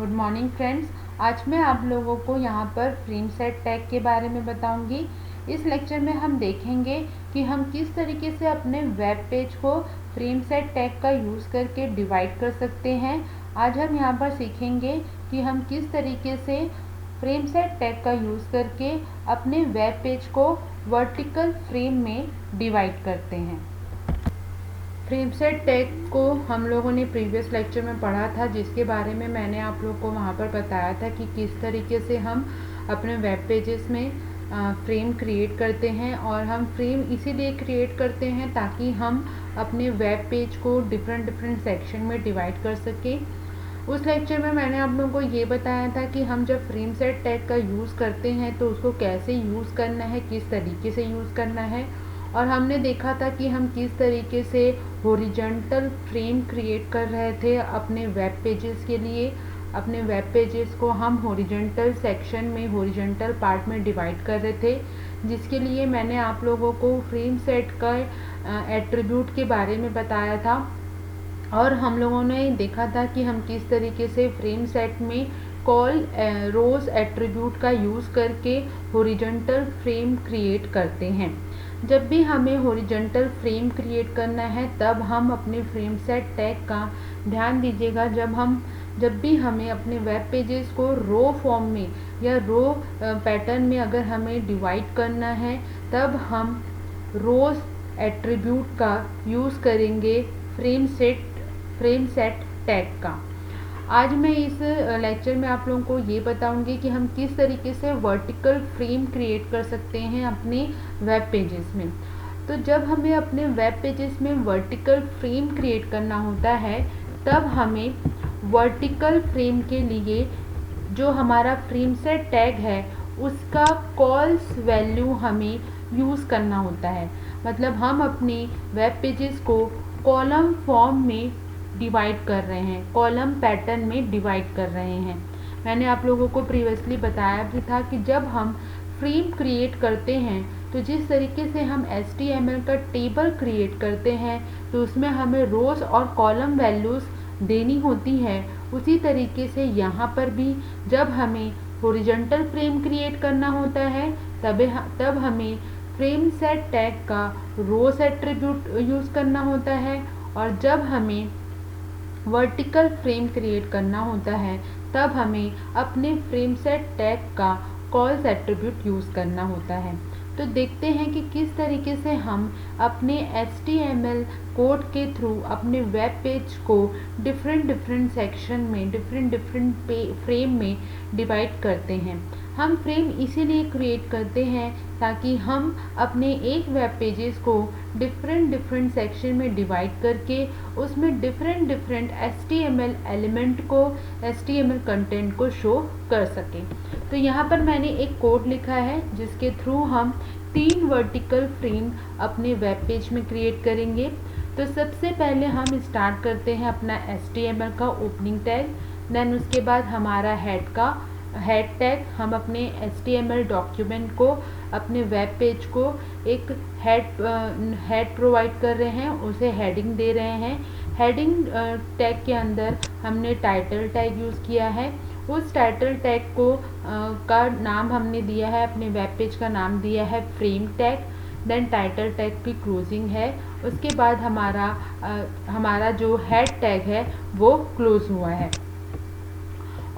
Good morning friends. आज मैं आप लोगों को यहाँ पर फ्रेम सेट टैग के बारे में बताऊंगी। इस लेक्चर में हम देखेंगे कि हम किस तरीके से अपने वेब पेज को फ्रेम सेट टैग का यूज़ करके डिवाइड कर सकते हैं। आज हम यहाँ पर सीखेंगे कि हम किस तरीके से फ्रेम सेट टैग का यूज़ करके अपने वेब पेज को वर्टिकल फ्रेम में डिवाइड करते हैं। फ्रेम सेट टैग को हम लोगों ने प्रीवियस लेक्चर में पढ़ा था, जिसके बारे में मैंने आप लोग को वहाँ पर बताया था कि किस तरीके से हम अपने वेब पेजेस में फ्रेम क्रिएट करते हैं। और हम फ्रेम इसीलिए क्रिएट करते हैं ताकि हम अपने वेब पेज को डिफरेंट सेक्शन में डिवाइड कर सकें। उस लेक्चर में मैंने आप लोगों को ये बताया था कि हम जब फ्रेम सेट टैग का यूज़ करते हैं तो उसको कैसे यूज़ करना है, किस तरीके से यूज़ करना है। और हमने देखा था कि हम किस तरीके से हॉरिजॉन्टल फ्रेम क्रिएट कर रहे थे अपने वेब पेजेस के लिए। अपने वेब पेजेस को हम हॉरिजॉन्टल सेक्शन में, हॉरिजॉन्टल पार्ट में डिवाइड कर रहे थे, जिसके लिए मैंने आप लोगों को फ्रेम सेट का एट्रीब्यूट के बारे में बताया था। और हम लोगों ने देखा था कि हम किस तरीके से फ्रेम सेट में कॉल रोज एट्रीब्यूट का यूज़ करके हॉरिजॉन्टल फ्रेम क्रिएट करते हैं। जब भी हमें हॉरिजॉन्टल फ्रेम क्रिएट करना है तब हम अपने फ्रेम सेट टैग का ध्यान दीजिएगा। जब भी हमें अपने वेब पेजेस को रो फॉर्म में या रो पैटर्न में अगर हमें डिवाइड करना है तब हम रोज एट्रीब्यूट का यूज़ करेंगे फ्रेम सेट टैग का। आज मैं इस लेक्चर में आप लोगों को ये बताऊंगी कि हम किस तरीके से वर्टिकल फ्रेम क्रिएट कर सकते हैं अपने वेब पेजेस में। तो जब हमें अपने वेब पेजेस में वर्टिकल फ्रेम क्रिएट करना होता है तब हमें वर्टिकल फ्रेम के लिए जो हमारा फ्रेम सेट टैग है उसका कॉल्स वैल्यू हमें यूज़ करना होता है। मतलब हम अपने वेब पेजेस को कॉलम फॉर्म में डिवाइड कर रहे हैं, कॉलम पैटर्न में डिवाइड कर रहे हैं। मैंने आप लोगों को प्रीवियसली बताया भी था कि जब हम फ्रेम क्रिएट करते हैं तो जिस तरीके से हम HTML का टेबल क्रिएट करते हैं तो उसमें हमें रोज और कॉलम वैल्यूज़ देनी होती है, उसी तरीके से यहाँ पर भी जब हमें हॉरिजॉन्टल फ्रेम क्रिएट करना होता है तब हमें फ्रेम सेट टैग का रोज एट्रीब्यूट यूज़ करना होता है। और जब हमें वर्टिकल फ्रेम क्रिएट करना होता है तब हमें अपने फ्रेम सेट टैग का कॉल्स एट्रीब्यूट यूज़ करना होता है। तो देखते हैं कि किस तरीके से हम अपने HTML कोड के थ्रू अपने वेब पेज को डिफरेंट सेक्शन में, डिफरेंट फ्रेम में डिवाइड करते हैं। हम फ्रेम इसीलिए क्रिएट करते हैं ताकि हम अपने एक वेब पेजेस को डिफरेंट सेक्शन में डिवाइड करके उसमें डिफरेंट HTML एलिमेंट को, HTML कंटेंट को शो कर सकें। तो यहाँ पर मैंने एक कोड लिखा है जिसके थ्रू हम 3 वर्टिकल फ्रेम अपने वेब पेज में क्रिएट करेंगे। तो सबसे पहले हम स्टार्ट करते हैं अपना HTML का ओपनिंग टैग, देन उसके बाद हमारा हेड टैग। हम अपने HTML डॉक्यूमेंट को, अपने वेब पेज को एक हेड प्रोवाइड कर रहे हैं, उसे हेडिंग दे रहे हैं। हेडिंग टैग के अंदर हमने टाइटल टैग यूज़ किया है। उस टाइटल टैग को का नाम हमने दिया है, अपने वेब पेज का नाम दिया है frame tag. Then title tag की क्लोजिंग है। उसके बाद हमारा जो हेड टैग है वो क्लोज हुआ है।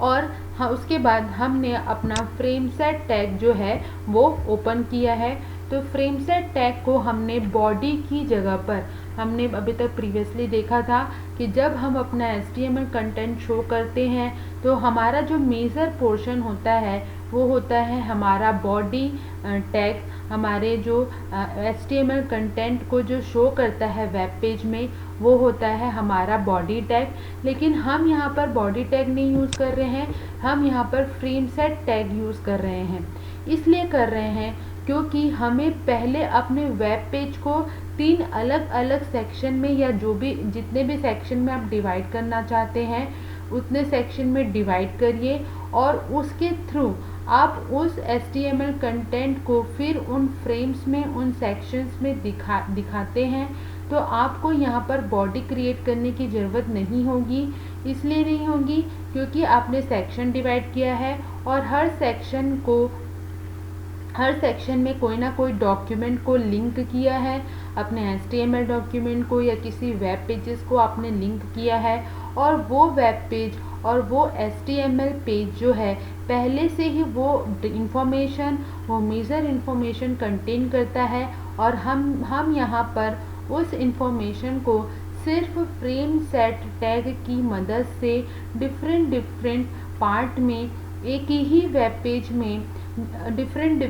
और उसके बाद हमने अपना फ्रेम सेट टैग जो है वो ओपन किया है। तो फ्रेम सेट टैग को हमने बॉडी की जगह पर, हमने अभी तक प्रीवियसली देखा था कि जब हम अपना HTML कंटेंट शो करते हैं तो हमारा जो मेजर पोर्शन होता है वो होता है हमारा बॉडी टैग। हमारे जो HTML कंटेंट को जो शो करता है वेब पेज में वो होता है हमारा बॉडी टैग। लेकिन हम यहाँ पर बॉडी टैग नहीं यूज़ कर रहे हैं, हम यहाँ पर फ्रेम सेट टैग यूज़ कर रहे हैं। इसलिए कर रहे हैं क्योंकि हमें पहले अपने वेब पेज को 3 अलग सेक्शन में, या जितने भी सेक्शन में आप डिवाइड करना चाहते हैं उतने सेक्शन में डिवाइड करिए और उसके थ्रू आप उस HTML कंटेंट को फिर उन फ्रेम्स में, उन सेक्शंस में दिखाते हैं। तो आपको यहाँ पर बॉडी क्रिएट करने की ज़रूरत नहीं होगी, इसलिए नहीं होंगी क्योंकि आपने सेक्शन डिवाइड किया है और हर सेक्शन में कोई ना कोई डॉक्यूमेंट को लिंक किया है, अपने HTML डॉक्यूमेंट को या किसी वेब पेजेस को आपने लिंक किया है, और वो वेब पेज और वो HTML पेज जो है पहले से ही वो इंफॉर्मेशन, वो मेजर इंफॉर्मेशन कंटेन करता है, और हम यहाँ पर उस इंफॉर्मेशन को सिर्फ फ्रेम सेट टैग की मदद से डिफरेंट पार्ट में एक ही वेब पेज में डिफरेंट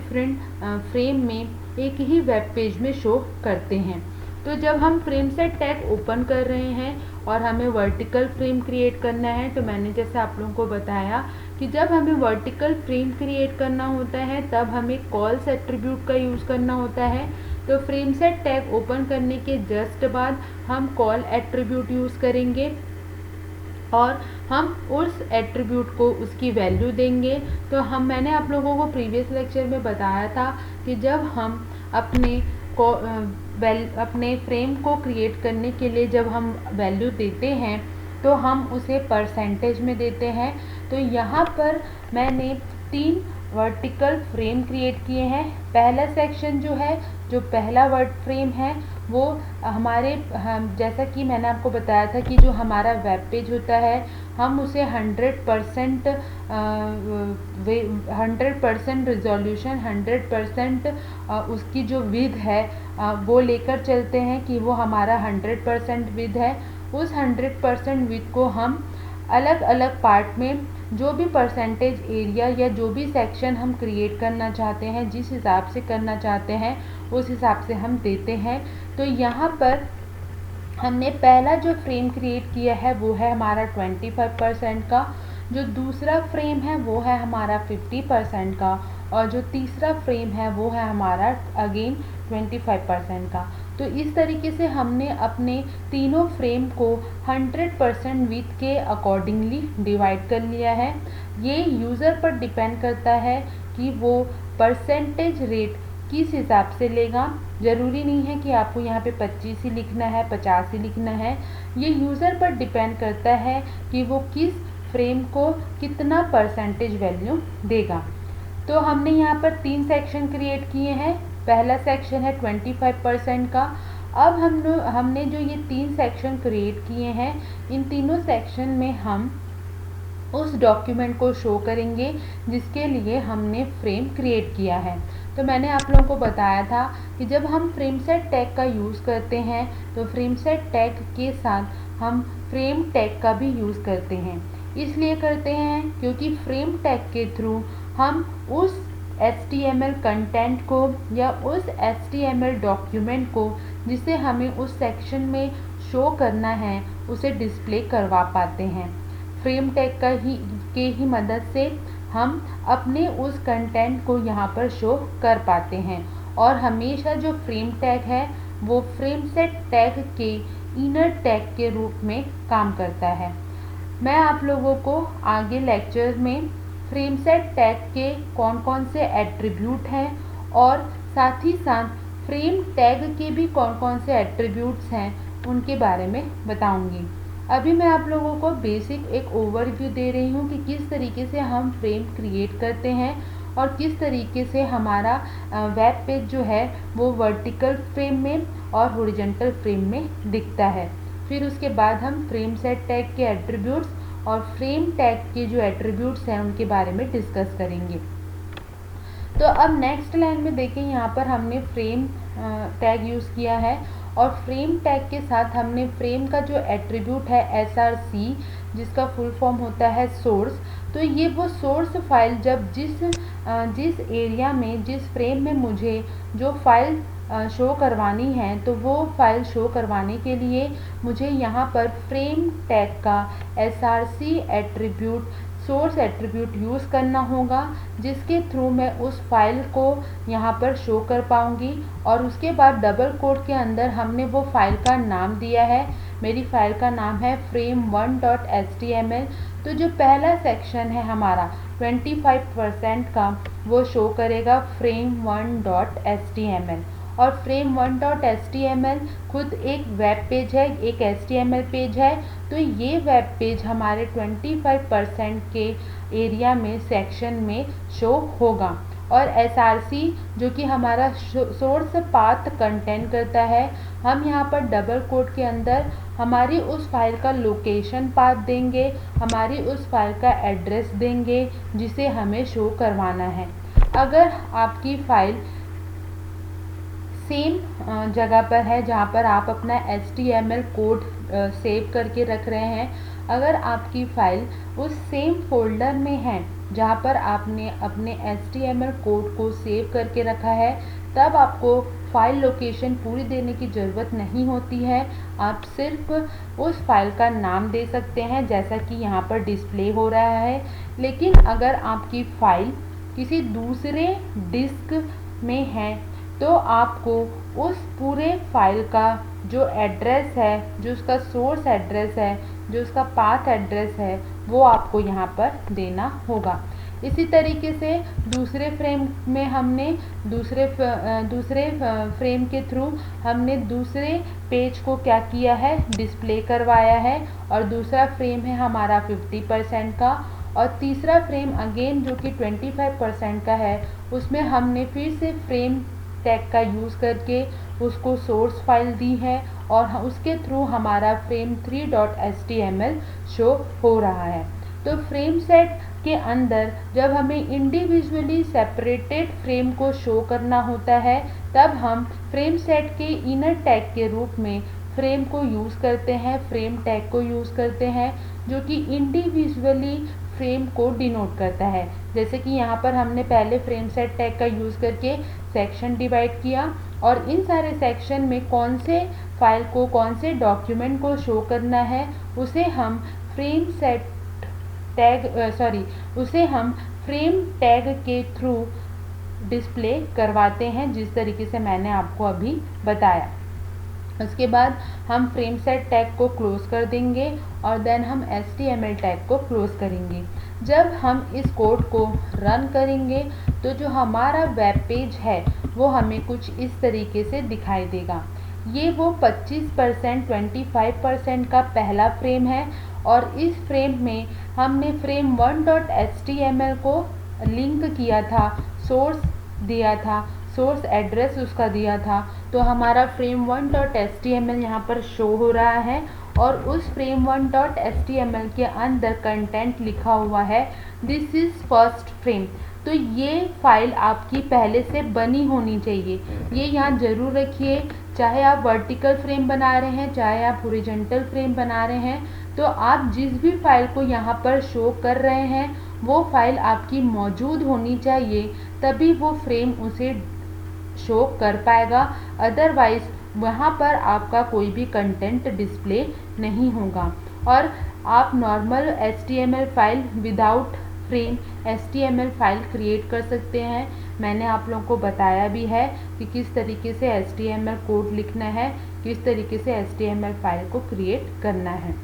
फ्रेम में एक ही वेब पेज में शो करते हैं। तो जब हम फ्रेम सेट टैग ओपन कर रहे हैं और हमें वर्टिकल फ्रेम क्रिएट करना है, तो मैंने जैसे आप लोगों को बताया कि जब हमें वर्टिकल फ्रेम क्रिएट करना होता है तब हमें कॉल्स एट्रीब्यूट का यूज़ करना होता है। तो फ्रेम सेट टैग ओपन करने के जस्ट बाद हम कॉल एट्रीब्यूट यूज़ करेंगे और हम उस एट्रीब्यूट को उसकी वैल्यू देंगे। तो मैंने आप लोगों को प्रीवियस लेक्चर में बताया था कि जब हम अपने फ्रेम को क्रिएट करने के लिए जब हम वैल्यू देते हैं तो हम उसे परसेंटेज में देते हैं। तो यहाँ पर मैंने 3 वर्टिकल फ्रेम क्रिएट किए हैं। पहला सेक्शन जो पहला वर्ड फ्रेम है वो जैसा कि मैंने आपको बताया था कि जो हमारा वेब पेज होता है हम उसे 100% रिजोल्यूशन 100% उसकी जो विड्थ है वो लेकर चलते हैं कि वो हमारा 100% विड्थ है। उस 100% विड्थ को हम अलग अलग पार्ट में जो भी परसेंटेज एरिया या जो भी सेक्शन हम क्रिएट करना चाहते हैं, जिस हिसाब से करना चाहते हैं उस हिसाब से हम देते हैं। तो यहाँ पर हमने पहला जो फ्रेम क्रिएट किया है वो है हमारा 25% का, जो दूसरा फ्रेम है वो है हमारा 50% का, और जो तीसरा फ्रेम है वो है हमारा अगेन 25% का। तो इस तरीके से हमने अपने तीनों फ्रेम को 100% विड्थ के अकॉर्डिंगली डिवाइड कर लिया है। ये यूज़र पर डिपेंड करता है कि वो परसेंटेज रेट किस हिसाब से लेगा। ज़रूरी नहीं है कि आपको यहाँ पे 25 ही लिखना है, 50 ही लिखना है। ये यूज़र पर डिपेंड करता है कि वो किस फ्रेम को कितना परसेंटेज वैल्यू देगा। तो हमने यहाँ पर 3 सेक्शन क्रिएट किए हैं। पहला सेक्शन है 25% का। अब हमने जो ये 3 सेक्शन क्रिएट किए हैं, इन तीनों सेक्शन में हम उस डॉक्यूमेंट को शो करेंगे जिसके लिए हमने फ्रेम क्रिएट किया है। तो मैंने आप लोगों को बताया था कि जब हम फ्रेम सेट टैग का यूज़ करते हैं तो फ्रेम सेट टैग के साथ हम फ्रेम टैग का भी यूज़ करते हैं। इसलिए करते हैं क्योंकि फ्रेम टैग के थ्रू हम उस HTML कंटेंट को या उस HTML डॉक्यूमेंट को जिसे हमें उस सेक्शन में शो करना है उसे डिस्प्ले करवा पाते हैं। फ्रेम टैग के ही मदद से हम अपने उस कंटेंट को यहाँ पर शो कर पाते हैं, और हमेशा जो फ्रेम टैग है वो फ्रेम सेट टैग के इनर टैग के रूप में काम करता है। मैं आप लोगों को आगे लेक्चर में फ्रेम सेट टैग के कौन कौन से एट्रीब्यूट हैं और साथ ही साथ फ्रेम टैग के भी कौन कौन से एट्रीब्यूट्स हैं उनके बारे में बताऊंगी। अभी मैं आप लोगों को बेसिक एक ओवरव्यू दे रही हूँ कि किस तरीके से हम फ्रेम क्रिएट करते हैं और किस तरीके से हमारा वेब पेज जो है वो वर्टिकल फ्रेम में और हॉरिजॉन्टल फ्रेम में दिखता है। फिर उसके बाद हम फ्रेम सेट टैग के एट्रीब्यूट्स और फ्रेम टैग के जो एट्रीब्यूट्स हैं उनके बारे में डिस्कस करेंगे। तो अब नेक्स्ट लाइन में देखें, यहाँ पर हमने फ्रेम टैग यूज़ किया है और फ्रेम टैग के साथ हमने फ्रेम का जो एट्रीब्यूट है SRC, जिसका फुल फॉर्म होता है सोर्स। तो ये वो सोर्स फाइल जब जिस एरिया में जिस फ्रेम में मुझे जो फाइल शो करवानी है तो वो फाइल शो करवाने के लिए मुझे यहाँ पर फ्रेम टैग का SRC attribute source attribute use करना होगा, जिसके थ्रू मैं उस फाइल को यहाँ पर शो कर पाऊँगी। और उसके बाद डबल कोट के अंदर हमने वो फाइल का नाम दिया है। मेरी फाइल का नाम है frame1.html। तो जो पहला सेक्शन है हमारा 25% का वो शो करेगा frame1.html, और frame1.html खुद एक वेब पेज है, एक HTML पेज है। तो ये वेब पेज हमारे 25% के एरिया में सेक्शन में शो होगा। और src जो कि हमारा सोर्स पाथ कंटेंट करता है, हम यहाँ पर डबल कोट के अंदर हमारी उस फाइल का लोकेशन पाथ देंगे, हमारी उस फाइल का एड्रेस देंगे जिसे हमें शो करवाना है। अगर आपकी फाइल सेम जगह पर है जहाँ पर आप अपना HTML कोड सेव करके रख रहे हैं, अगर आपकी फाइल उस सेम फोल्डर में है जहाँ पर आपने अपने HTML कोड को सेव करके रखा है, तब आपको फाइल लोकेशन पूरी देने की ज़रूरत नहीं होती है। आप सिर्फ उस फाइल का नाम दे सकते हैं जैसा कि यहाँ पर डिस्प्ले हो रहा है। लेकिन अगर आपकी फाइल किसी दूसरे डिस्क में है तो आपको उस पूरे फाइल का जो एड्रेस है, जो उसका सोर्स एड्रेस है, जो उसका पाथ एड्रेस है, वो आपको यहाँ पर देना होगा। इसी तरीके से दूसरे फ्रेम में हमने दूसरे फ्रेम के थ्रू हमने दूसरे पेज को क्या किया है, डिस्प्ले करवाया है। और दूसरा फ्रेम है हमारा 50% का, और तीसरा फ्रेम अगेन जो कि 25% का है, उसमें हमने फिर से फ्रेम टैग का यूज़ करके उसको सोर्स फाइल दी है और उसके थ्रू हमारा frame3.html शो हो रहा है। तो फ्रेम सेट के अंदर जब हमें इंडिविजुअली सेपरेटेड फ्रेम को शो करना होता है, तब हम फ्रेम सेट के इनर टैग के रूप में फ्रेम को यूज़ करते हैं, फ्रेम टैग को यूज़ करते हैं, जो कि इंडिविजुअली फ्रेम को डिनोट करता है। जैसे कि यहाँ पर हमने पहले फ्रेम सेट टैग का यूज़ करके सेक्शन डिवाइड किया, और इन सारे सेक्शन में कौन से फाइल को, कौन से डॉक्यूमेंट को शो करना है, उसे हम फ्रेम सेट टैग उसे हम फ्रेम टैग के थ्रू डिस्प्ले करवाते हैं, जिस तरीके से मैंने आपको अभी बताया। उसके बाद हम फ्रेम सेट टैग को क्लोज कर देंगे और देन हम HTML टैग को क्लोज करेंगे। जब हम इस कोड को रन करेंगे तो जो हमारा वेब पेज है वो हमें कुछ इस तरीके से दिखाई देगा। ये वो 25% 25% का पहला फ्रेम है, और इस फ्रेम में हमने frame1.html को लिंक किया था, सोर्स दिया था, सोर्स एड्रेस उसका दिया था। तो हमारा frame1.html यहाँ पर शो हो रहा है, और उस frame1.html के अंदर कंटेंट लिखा हुआ है दिस इज़ फर्स्ट फ्रेम। तो ये फाइल आपकी पहले से बनी होनी चाहिए, ये यहाँ ज़रूर रखिए। चाहे आप वर्टिकल फ्रेम बना रहे हैं, चाहे आप हॉरिजॉन्टल फ्रेम बना रहे हैं, तो आप जिस भी फाइल को यहाँ पर शो कर रहे हैं वो फाइल आपकी मौजूद होनी चाहिए, तभी वो फ्रेम उसे शो कर पाएगा। अदरवाइज़ वहाँ पर आपका कोई भी कंटेंट डिस्प्ले नहीं होगा। और आप normal HTML file without frame HTML file create कर सकते हैं। मैंने आप लोगों को बताया भी है कि किस तरीके से HTML कोड लिखना है, किस तरीके से HTML फाइल को क्रिएट करना है।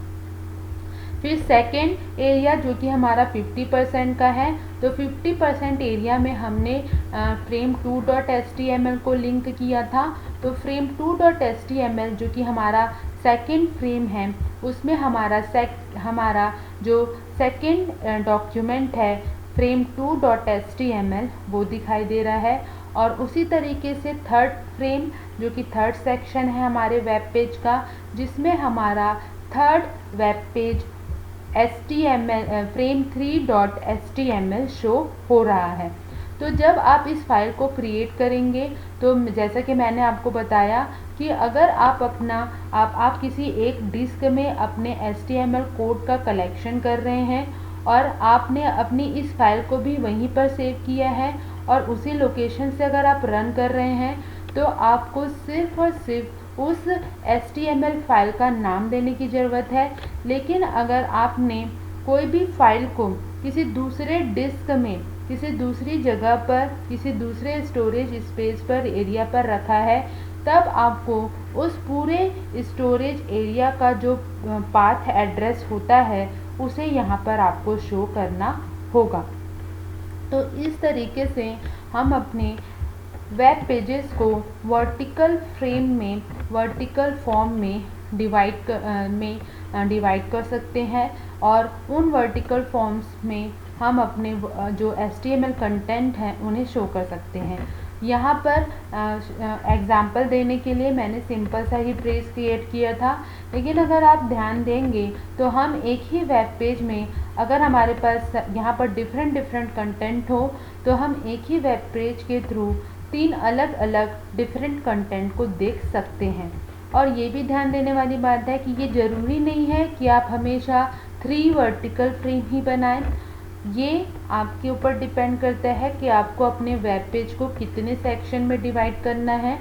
फिर सेकेंड एरिया जो कि हमारा 50% का है, तो 50% एरिया में हमने frame2.html को लिंक किया था। तो frame2.html जो कि हमारा सेकेंड फ्रेम है, उसमें हमारा जो सेकेंड डॉक्यूमेंट है frame2.html वो दिखाई दे रहा है। और उसी तरीके से थर्ड फ्रेम जो कि थर्ड सेक्शन है हमारे वेब पेज का, जिसमें हमारा third web page frame3.html show हो रहा है। तो जब आप इस फाइल को क्रिएट करेंगे तो जैसा कि मैंने आपको बताया कि अगर आप किसी एक डिस्क में अपने HTML कोड का कलेक्शन कर रहे हैं और आपने अपनी इस फाइल को भी वहीं पर सेव किया है और उसी लोकेशन से अगर आप रन कर रहे हैं, तो आपको सिर्फ और सिर्फ उस HTML फाइल का नाम देने की ज़रूरत है। लेकिन अगर आपने कोई भी फाइल को किसी दूसरे डिस्क में, किसी दूसरी जगह पर, किसी दूसरे स्टोरेज स्पेस पर, एरिया पर रखा है, तब आपको उस पूरे स्टोरेज एरिया का जो पाथ एड्रेस होता है उसे यहाँ पर आपको शो करना होगा। तो इस तरीके से हम अपने वेब पेजेस को वर्टिकल फॉर्म में डिवाइड कर सकते हैं और उन वर्टिकल फॉर्म्स में हम अपने जो HTML कंटेंट हैं उन्हें शो कर सकते हैं। यहाँ पर एग्जाम्पल देने के लिए मैंने सिंपल सा ही पेज क्रिएट किया था, लेकिन अगर आप ध्यान देंगे तो हम एक ही वेब पेज में अगर हमारे पास यहाँ पर डिफरेंट कंटेंट हो तो हम एक ही वेब पेज के थ्रू 3 अलग अलग डिफरेंट कंटेंट को देख सकते हैं। और ये भी ध्यान देने वाली बात है कि ये ज़रूरी नहीं है कि आप हमेशा 3 वर्टिकल फ्रेम ही बनाएं। ये आपके ऊपर डिपेंड करता है कि आपको अपने वेब पेज को कितने सेक्शन में डिवाइड करना है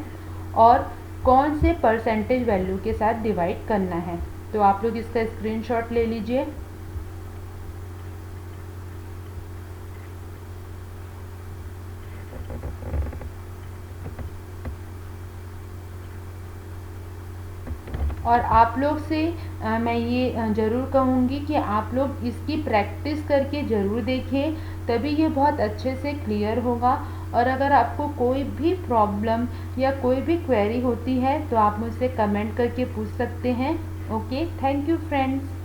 और कौन से परसेंटेज वैल्यू के साथ डिवाइड करना है। तो आप लोग इसका स्क्रीनशॉट ले लीजिए। और आप लोग से मैं ये ज़रूर कहूँगी कि आप लोग इसकी प्रैक्टिस करके ज़रूर देखें, तभी ये बहुत अच्छे से क्लियर होगा। और अगर आपको कोई भी प्रॉब्लम या कोई भी क्वेरी होती है तो आप मुझसे कमेंट करके पूछ सकते हैं। Okay, thank you friends.